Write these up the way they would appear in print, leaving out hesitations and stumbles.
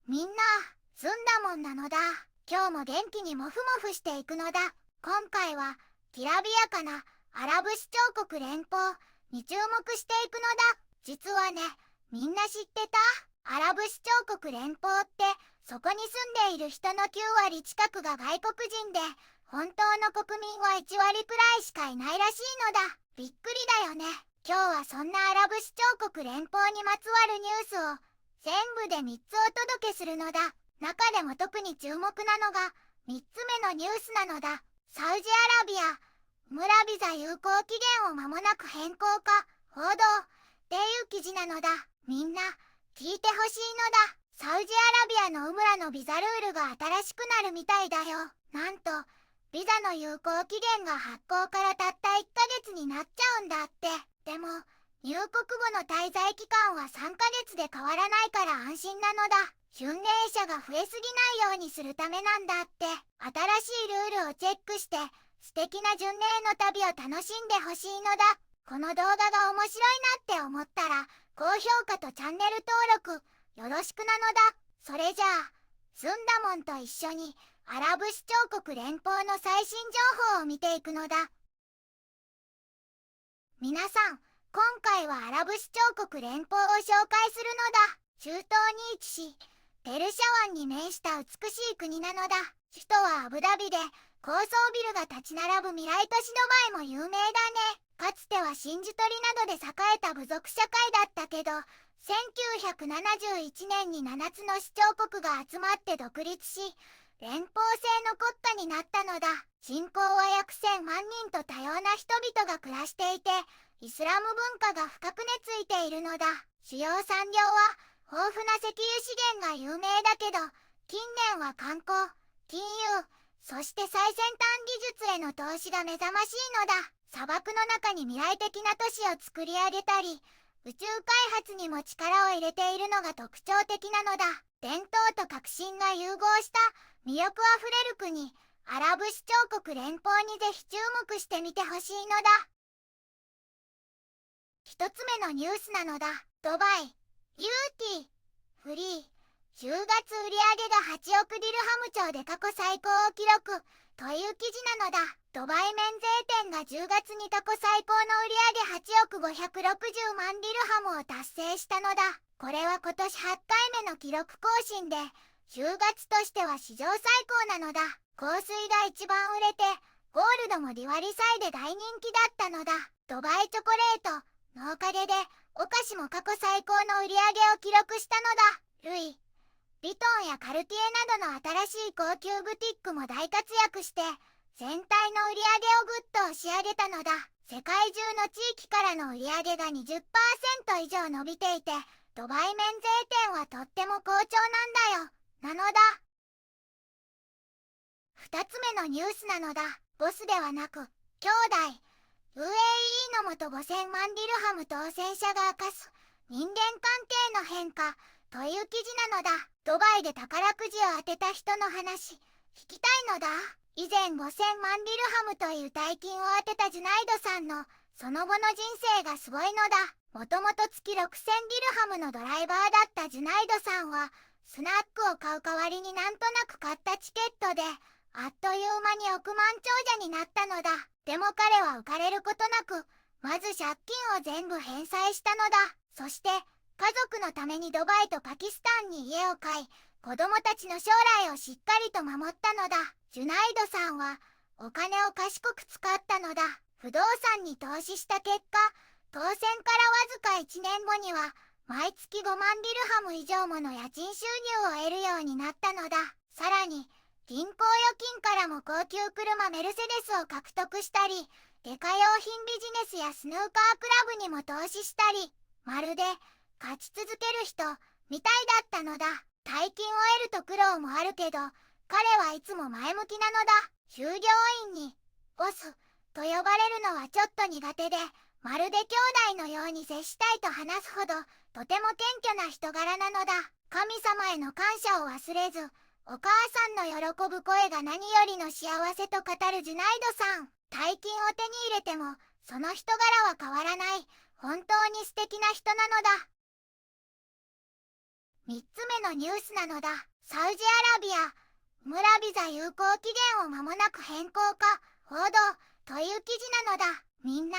みんな、ずんだもんなのだ。今日も元気にもふもふしていくのだ。今回は、きらびやかなアラブ首長国連邦に注目していくのだ。実はね、みんな知ってた？アラブ首長国連邦って、そこに住んでいる人の9割近くが外国人で、本当の国民は1割くらいしかいないらしいのだ。びっくりだよね。今日はそんなアラブ首長国連邦にまつわるニュースを全部で3つお届けするのだ。中でも特に注目なのが3つ目のニュースなのだ。サウジアラビア、村ビザ有効期限を間もなく変更か、報道っていう記事なのだ。みんな、聞いてほしいのだ。サウジアラビアのウムラのビザルールが新しくなるみたいだよ。なんと、ビザの有効期限が発行からたった1ヶ月になっちゃうんだって。でも、入国後の滞在期間は3ヶ月で変わらないから安心なのだ。巡礼者が増えすぎないようにするためなんだって。新しいルールをチェックして、素敵な巡礼の旅を楽しんでほしいのだ。この動画が面白いなって思ったら、高評価とチャンネル登録、よろしくなのだ。それじゃあ、ずんだもんと一緒に、アラブ首長国連邦の最新情報を見ていくのだ。皆さん、今回はアラブ首長国連邦を紹介するのだ。中東に位置し、ペルシャ湾に面した美しい国なのだ。首都はアブダビで、高層ビルが立ち並ぶ未来都市ドバイも有名だね。かつては真珠取りなどで栄えた部族社会だったけど、1971年に7つの首長国が集まって独立し、連邦制の国家になったのだ。人口は約1000万人と多様な人々が暮らしていて、イスラム文化が深く根付いているのだ。主要産業は豊富な石油資源が有名だけど、近年は観光、金融、そして最先端技術への投資が目覚ましいのだ。砂漠の中に未来的な都市を作り上げたり、宇宙開発にも力を入れているのが特徴的なのだ。伝統と革新が融合した魅力あふれる国、アラブ首長国連邦にぜひ注目してみてほしいのだ。一つ目のニュースなのだ。ドバイ、ビューティー、フリー、10月売上が8億ディルハム町で過去最高を記録という記事なのだ。ドバイ免税店が10月に過去最高の売上8億560万ディルハムを達成したのだ。これは今年8回目の記録更新で、10月としては史上最高なのだ。香水が一番売れて、ゴールドもディワリサイで大人気だったのだ。ドバイチョコレートのおかげで、お菓子も過去最高の売り上げを記録したのだ。ルイ・ヴィトンやカルティエなどの新しい高級ブティックも大活躍して、全体の売り上げをぐっと押し上げたのだ。世界中の地域からの売り上げが 20% 以上伸びていて、ドバイ免税店はとっても好調なんだよ。なのだ。二つ目のニュースなのだ。ボスではなく、兄弟。UAE の元5000万ディルハム当選者が明かす人間関係の変化という記事なのだ。ドバイで宝くじを当てた人の話、聞きたいのだ。以前5000万ディルハムという大金を当てたジュナイドさんのその後の人生がすごいのだ。もともと月6000ディルハムのドライバーだったジュナイドさんは、スナックを買う代わりになんとなく買ったチケットで、あっという間に億万長者になったのだ。でも彼は浮かれることなく、まず借金を全部返済したのだ。そして、家族のためにドバイとパキスタンに家を買い、子供たちの将来をしっかりと守ったのだ。ジュナイドさんは、お金を賢く使ったのだ。不動産に投資した結果、当選からわずか1年後には、毎月5万ディルハム以上もの家賃収入を得るようになったのだ。さらに、銀行預金からも高級車メルセデスを獲得したり、外貨用品ビジネスやスヌーカークラブにも投資したり、まるで勝ち続ける人みたいだったのだ。大金を得ると苦労もあるけど、彼はいつも前向きなのだ。従業員にボスと呼ばれるのはちょっと苦手で、まるで兄弟のように接したいと話すほど、とても謙虚な人柄なのだ。神様への感謝を忘れず、お母さんの喜ぶ声が何よりの幸せと語るジュナイドさん。大金を手に入れても、その人柄は変わらない、本当に素敵な人なのだ。3つ目のニュースなのだ。サウジアラビア、村ビザ有効期限を間もなく変更か、報道、という記事なのだ。みんな、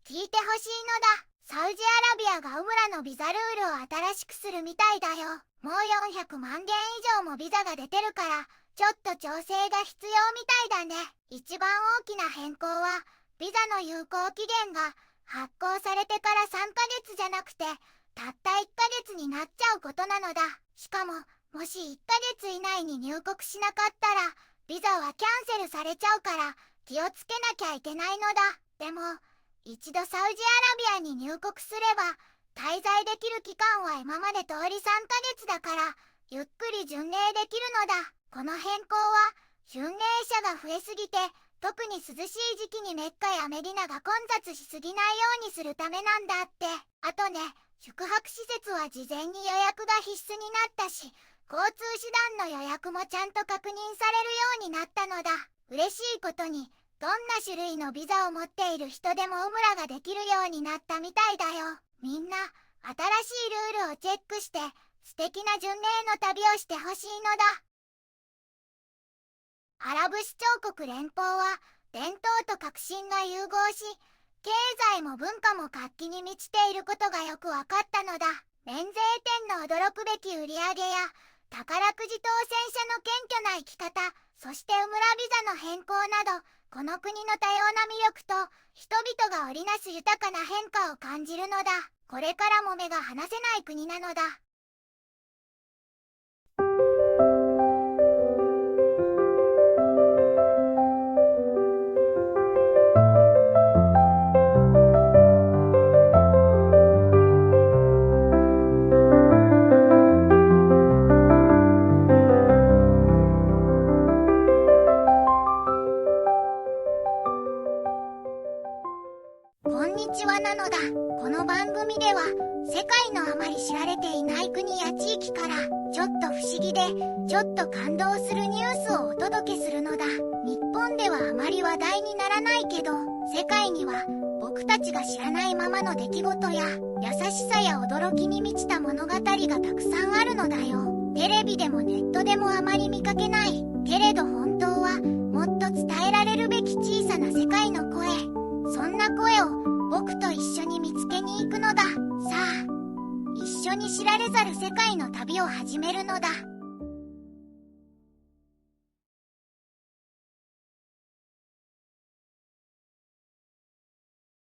聞いてほしいのだ。サウジアラビアがウムラのビザルールを新しくするみたいだよ。もう400万件以上もビザが出てるから、ちょっと調整が必要みたいだね。一番大きな変更は、ビザの有効期限が発行されてから3ヶ月じゃなくて、たった1ヶ月になっちゃうことなのだ。しかも、もし1ヶ月以内に入国しなかったら、ビザはキャンセルされちゃうから、気をつけなきゃいけないのだ。でも、一度サウジアラビアに入国すれば、滞在できる期間は今まで通り3ヶ月だから、ゆっくり巡礼できるのだ。この変更は、巡礼者が増えすぎて、特に涼しい時期にメッカやメディナが混雑しすぎないようにするためなんだって。あとね、宿泊施設は事前に予約が必須になったし、交通手段の予約もちゃんと確認されるようになったのだ。嬉しいことに、どんな種類のビザを持っている人でもウムラができるようになったみたいだよ。みんな、新しいルールをチェックして、素敵な巡礼の旅をしてほしいのだ。アラブ首長国連邦は、伝統と革新が融合し、経済も文化も活気に満ちていることがよくわかったのだ。免税店の驚くべき売り上げや、宝くじ当選者の謙虚な生き方、そしてウムラビザの変更など、この国の多様な魅力と、人々が織りなす豊かな変化を感じるのだ。これからも目が離せない国なのだ。こんにちはなのだ。この番組では世界のあまり知られていない国や地域からちょっと不思議でちょっと感動するニュースをお届けするのだ。日本ではあまり話題にならないけど、世界には僕たちが知らないままの出来事や優しさや驚きに満ちた物語がたくさんあるのだよ。テレビでもネットでもあまり見かけない。けれど本当はもっと伝えられるべき小さな世界の声。そんな声を僕と一緒に見つけに行くのだ。さあ、一緒に知られざる世界の旅を始めるのだ。